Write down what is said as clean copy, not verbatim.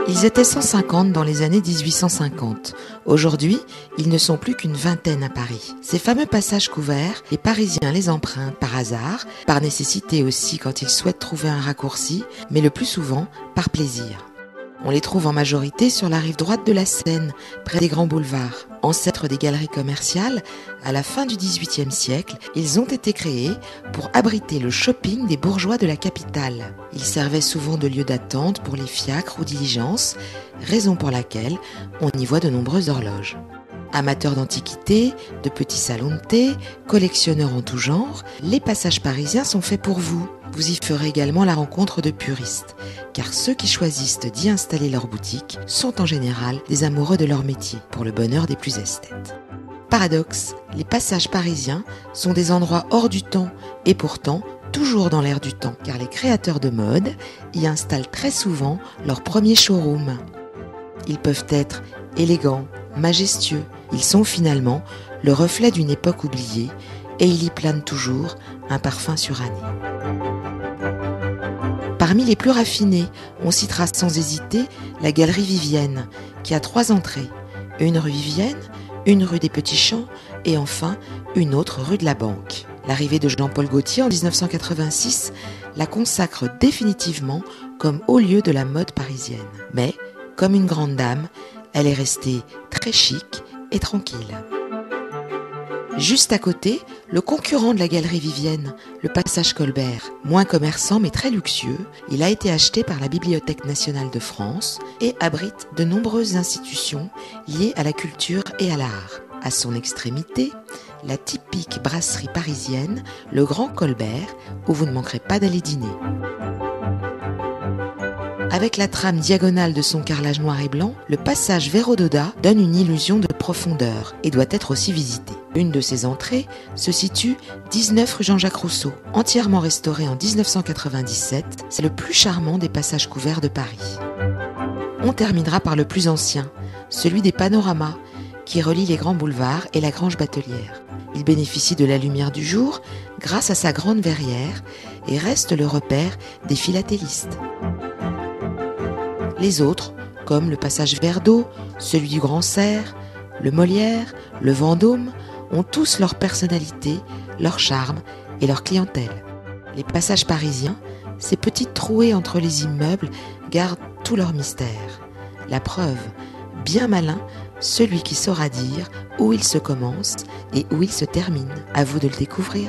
Ils étaient 150 dans les années 1850. Aujourd'hui, ils ne sont plus qu'une vingtaine à Paris. Ces fameux passages couverts, les Parisiens les empruntent par hasard, par nécessité aussi quand ils souhaitent trouver un raccourci, mais le plus souvent par plaisir. On les trouve en majorité sur la rive droite de la Seine, près des grands boulevards. Ancêtres des galeries commerciales, à la fin du XVIIIe siècle, ils ont été créés pour abriter le shopping des bourgeois de la capitale. Ils servaient souvent de lieu d'attente pour les fiacres ou diligences, raison pour laquelle on y voit de nombreuses horloges. Amateurs d'antiquités, de petits salons de thé, collectionneurs en tout genre, les passages parisiens sont faits pour vous. Vous y ferez également la rencontre de puristes, car ceux qui choisissent d'y installer leur boutique sont en général des amoureux de leur métier, pour le bonheur des plus esthètes. Paradoxe, les passages parisiens sont des endroits hors du temps et pourtant toujours dans l'air du temps, car les créateurs de mode y installent très souvent leur premier showroom. Ils peuvent être élégants, majestueux, ils sont finalement le reflet d'une époque oubliée et il y plane toujours un parfum suranné. Parmi les plus raffinés, on citera sans hésiter la Galerie Vivienne, qui a 3 entrées, une rue Vivienne, une rue des Petits Champs et enfin une autre rue de la Banque. L'arrivée de Jean-Paul Gaultier en 1986 la consacre définitivement comme haut lieu de la mode parisienne. Mais, comme une grande dame, elle est restée très chic et tranquille. Juste à côté, le concurrent de la Galerie Vivienne, le Passage Colbert, moins commerçant mais très luxueux, il a été acheté par la Bibliothèque nationale de France et abrite de nombreuses institutions liées à la culture et à l'art. À son extrémité, la typique brasserie parisienne, le Grand Colbert, où vous ne manquerez pas d'aller dîner. Avec la trame diagonale de son carrelage noir et blanc, le passage Vérododa donne une illusion de profondeur et doit être aussi visité. Une de ses entrées se situe 19 rue Jean-Jacques Rousseau. Entièrement restauré en 1997, c'est le plus charmant des passages couverts de Paris. On terminera par le plus ancien, celui des panoramas, qui relie les grands boulevards et la Grange Batelière. Il bénéficie de la lumière du jour grâce à sa grande verrière et reste le repère des philatélistes. Les autres, comme le passage Verdot, celui du Grand Cerf, le Molière, le Vendôme, ont tous leur personnalité, leur charme et leur clientèle. Les passages parisiens, ces petites trouées entre les immeubles, gardent tout leur mystère. La preuve, bien malin, celui qui saura dire où il se commence et où il se termine. À vous de le découvrir.